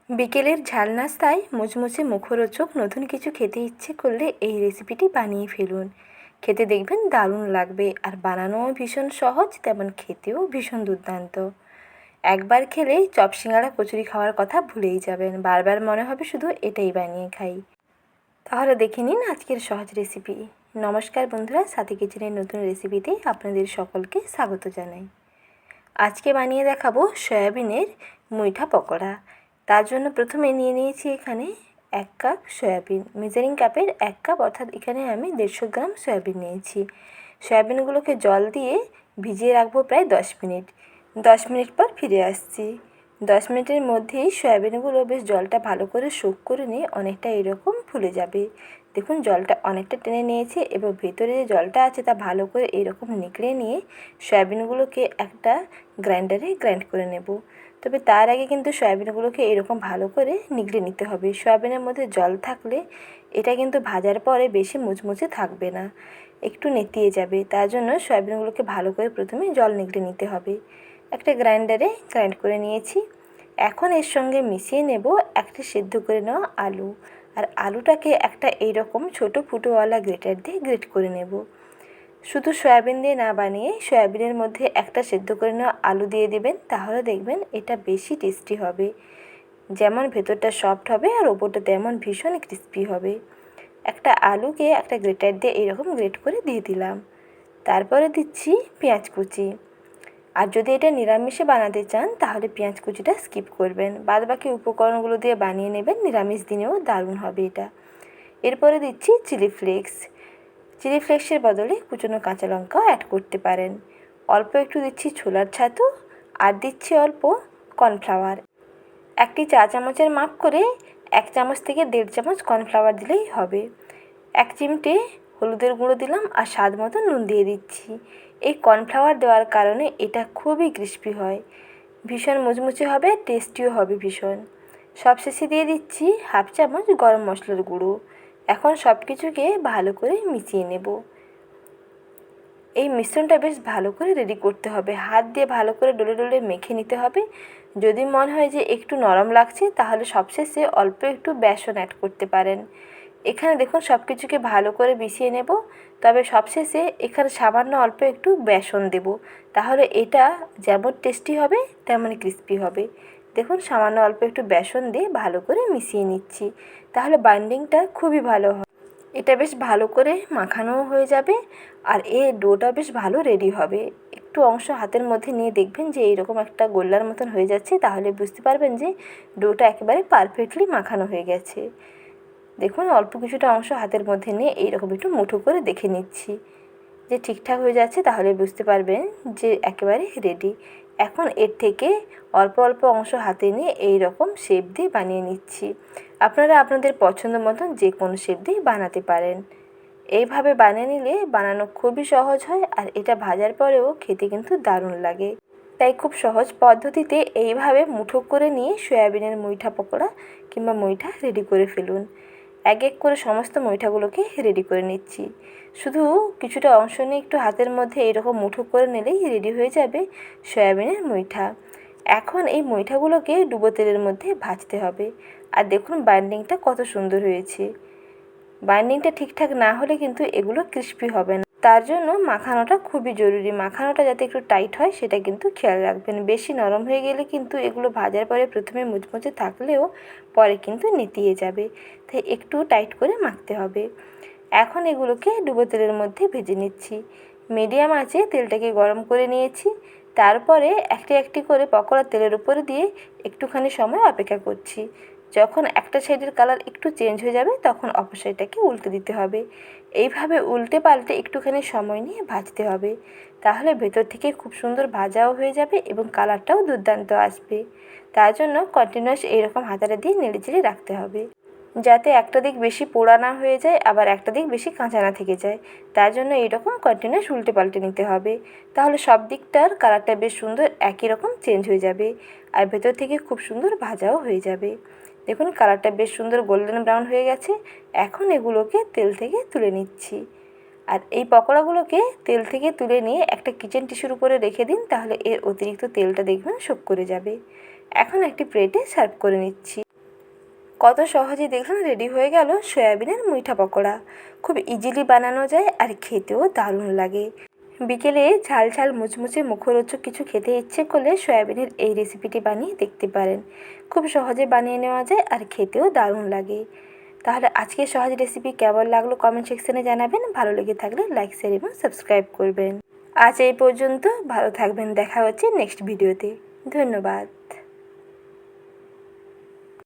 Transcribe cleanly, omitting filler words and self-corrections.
বিকেলের ঝাল নাস্তায় মুচমুচে মুখরোচক নতুন কিছু খেতে ইচ্ছে করলে এই রেসিপিটি বানিয়ে ফেলুন। খেতে দেখবেন দারুণ লাগবে, আর বানানোও ভীষণ সহজ, তেমন খেতেও ভীষণ দুর্দান্ত। একবার খেলেই চপ সিঙ্গাড়া কচুরি খাওয়ার কথা ভুলেই যাবেন, বারবার মনে হবে শুধু এটাই বানিয়ে খাই। তাহলে দেখে নিন আজকের সহজ রেসিপি। নমস্কার বন্ধুরা, সাথী কিচেনের নতুন রেসিপিতে আপনাদের সকলকে স্বাগত জানাই। আজকে বানিয়ে দেখাবো সয়াবিনের মুইঠা পকোড়া। তার জন্য প্রথমে নিয়ে নিয়েছি এখানে 1 কাপ সয়াবিন। মেজারিং কাপের 1 কাপ, অর্থাৎ এখানে আমি 150 গ্রাম সয়াবিন নিয়েছি। সয়াবিনগুলোকে জল দিয়ে ভিজিয়ে রাখবো প্রায় 10 মিনিট। 10 মিনিট পর ফিরে আসছি। 10 মিনিটের মধ্যেই সয়াবিনগুলো বেশ জলটা ভালো করে সোক করে নিয়ে অনেকটা এরকম ফুলে যাবে। দেখুন জলটা অনেকটা টেনে নিয়েছে এবং ভেতরে যে জলটা আছে তা ভালো করে এরকম নিকড়ে নিয়ে সয়াবিনগুলোকে একটা গ্রাইন্ডারে গ্রাইন্ড করে নেব। তবে তার আগে কিন্তু সয়াবিনগুলোকে এরকম ভালো করে নিগড়ে নিতে হবে। সয়াবিনের মধ্যে জল থাকলে এটা কিন্তু ভাজার পরে বেশি মুচমুচে থাকবে না, একটু নেতিয়ে যাবে। তার জন্য সয়াবিনগুলোকে ভালো করে প্রথমে জল নিগড়ে নিতে হবে। একটা গ্রাইন্ডারে গ্রাইন্ড করে নিয়েছি। এখন এর সঙ্গে মিশিয়ে নেব একটা সেদ্ধ করে নেওয়া আলু, আর আলুটাকে একটা এইরকম ছোটো ফুটোওয়ালা গ্রেটার দিয়ে গ্রেট করে নেব। শুধু সয়াবিন দিয়ে না বানিয়ে সয়াবিনের মধ্যে একটা সেদ্ধ করে নেওয়া আলু দিয়ে দেবেন, তাহলে দেখবেন এটা বেশি টেস্টি হবে। যেমন ভেতরটা সফট হবে আর ওপরটা তেমন ভীষণ ক্রিস্পি হবে। একটা আলুকে একটা গ্রেটার দিয়ে এরকম গ্রেট করে দিয়ে দিলাম। তারপরে দিচ্ছি পেঁয়াজ কুচি। আর যদি এটা নিরামিষে বানাতে চান তাহলে পেঁয়াজ কুচিটা স্কিপ করবেন, বাদবাকি উপকরণগুলো দিয়ে বানিয়ে নেবেন। নিরামিষ দিনেও দারুণ হবে এটা। এরপরে দিচ্ছি চিলি ফ্লেক্স। চিলি ফ্লেক্সের বদলে কুচনো কাঁচা লঙ্কাও অ্যাড করতে পারেন। অল্প একটু দিচ্ছি ছোলার ছাতু, আর দিচ্ছি অল্প কর্নফ্লাওয়ার। একটি চা চামচের মাপ করে 1 চামচ থেকে 1.5 চামচ কর্নফ্লাওয়ার দিলেই হবে। 1 চিমটে হলুদের গুঁড়ো দিলাম, আর স্বাদ মতো নুন দিয়ে দিচ্ছি। এই কর্নফ্লাওয়ার দেওয়ার কারণে এটা খুবই ক্রিস্পি হয়, ভীষণ মুচমুচে হবে, টেস্টিও হবে ভীষণ। সবশেষে দিয়ে দিচ্ছি 1/2 চামচ গরম মশলার গুঁড়ো। এখন সব কিছুকে ভালো করে মিশিয়ে নেব। এই মিশ্রণটা বেশ ভালো করে রেডি করতে হবে, হাত দিয়ে ভালো করে ডলে ডলে মেখে নিতে হবে। যদি মনে হয় যে একটু নরম লাগছে তাহলে সবশেষে অল্প একটু বেসন অ্যাড করতে পারেন। এখানে দেখুন সব কিছুকে ভালো করে মিশিয়ে নেব, তবে সবশেষে এখানে সামান্য অল্প একটু বেসন দেব, তাহলে এটা যেমন টেস্টি হবে তেমনই ক্রিস্পি হবে। দেখুন সামান্য অল্প একটু বেসন দিয়ে ভালো করে মিশিয়ে নিচ্ছি, তাহলে বাইন্ডিংটা খুবই ভালো হয়। এটা বেশ ভালো করে মাখানোও হয়ে যাবে, আর এই ডোটা বেশ ভালো রেডি হবে। একটু অংশ হাতের মধ্যে নিয়ে দেখবেন যে এইরকম একটা গোল্লার মতন হয়ে যাচ্ছে, তাহলে বুঝতে পারবেন যে ডোটা একেবারে পারফেক্টলি মাখানো হয়ে গেছে। দেখুন অল্প কিছুটা অংশ হাতের মধ্যে নিয়ে এইরকম একটু মুঠো করে দেখে নিচ্ছি যে ঠিকঠাক হয়ে যাচ্ছে, তাহলে বুঝতে পারবেন যে একেবারে রেডি। এখন এর থেকে অল্প অল্প অংশ হাতে নিয়ে এই রকম শেপ দিয়ে বানিয়ে নিচ্ছি। আপনারা আপনাদের পছন্দ মতন যে কোনো শেপ দিয়ে বানাতে পারেন। এইভাবে বানিয়ে নিলে বানানো খুবই সহজ হয়, আর এটা ভাজার পরেও খেতে কিন্তু দারুণ লাগে। তাই খুব সহজ পদ্ধতিতে এইভাবে মুঠো করে নিয়ে সয়াবিনের মুইঠা পকোড়া কিংবা মুইঠা রেডি করে ফেলুন। এক এক করে সমস্ত মুইঠাগুলোকে রেডি করে নিচ্ছি। শুধু কিছুটা অংশ নিয়ে একটু হাতের মধ্যে এরকম মুঠো করে নিলেই রেডি হয়ে যাবে সয়াবিনের মুইঠা। এখন এই মুইঠাগুলোকে ডুবো তেলের মধ্যে ভাজতে হবে। আর দেখুন বাইন্ডিংটা কত সুন্দর হয়েছে। বাইন্ডিংটা ঠিকঠাক না হলে কিন্তু এগুলো ক্রিস্পি হবে না, তার জন্য মাখানোটা খুবই জরুরি। মাখানোটা যাতে একটু টাইট হয় সেটা কিন্তু খেয়াল রাখবেন। বেশি নরম হয়ে গেলে কিন্তু এগুলো ভাজার পরে প্রথমে মুচমুচে থাকলেও পরে কিন্তু নেতিয়ে যাবে, তাই একটু টাইট করে মাখতে হবে। এখন এগুলোকে ডুবো তেলের মধ্যে ভেজে নিচ্ছি। মিডিয়াম আঁচে তেলটাকে গরম করে নিয়েছি। তারপরে একটি একটি করে পকোড়া তেলের উপরে দিয়ে একটুখানি সময় অপেক্ষা করছি। যখন একটা সাইডের কালার একটু চেঞ্জ হয়ে যাবে তখন অপর সাইডটাকে উল্টে দিতে হবে। এইভাবে উল্টে পাল্টে একটুখানি সময় নিয়ে ভাজতে হবে, তাহলে ভেতর থেকে খুব সুন্দর ভাজাও হয়ে যাবে এবং কালারটাও দুর্দান্ত আসবে। তার জন্য কন্টিনিউয়াস এইরকম হাতাটা দিয়ে নেড়েচেড়ে রাখতে হবে, যাতে একটা দিক বেশি পোড়া না হয়ে যায় আবার একটা দিক বেশি কাঁচা না থেকে যায়। তার জন্য এইরকম কন্টিনিউয়াস উল্টে পাল্টে নিতে হবে, তাহলে সব দিকটার কালারটা বেশ সুন্দর একই রকম চেঞ্জ হয়ে যাবে, আর ভেতর থেকে খুব সুন্দর ভাজাও হয়ে যাবে। দেখুন কালারটা বেশ সুন্দর গোল্ডেন ব্রাউন হয়ে গেছে। এখন এগুলোকে তেল থেকে তুলে নিচ্ছি। আর এই পকোড়াগুলোকে তেল থেকে তুলে নিয়ে একটা কিচেন টিস্যুর উপরে রেখে দিন, তাহলে এর অতিরিক্ত তেলটা দেখবেন শোক করে যাবে। এখন একটি প্লেটে সার্ভ করে নিচ্ছি। কত সহজে দেখুন রেডি হয়ে গেল সয়াবিনের মুইঠা পকোড়া। খুব ইজিলি বানানো যায় আর খেতেও দারুণ লাগে। বিকেলে ঝাল ঝাল মুচমুচে মুখরোচক কিছু খেতে ইচ্ছে করলে সয়াবিনের এই রেসিপিটি বানিয়ে দেখতে পারেন। খুব সহজে বানিয়ে নেওয়া যায় আর খেতেও দারুণ লাগে। তাহলে আজকের সহজ রেসিপি কেমন লাগলো কমেন্ট সেকশনে জানাবেন। ভালো লেগে থাকলে লাইক শেয়ার এবং সাবস্ক্রাইব করবেন। আজ এই পর্যন্ত, ভালো থাকবেন। দেখা হচ্ছে নেক্সট ভিডিওতে। ধন্যবাদ।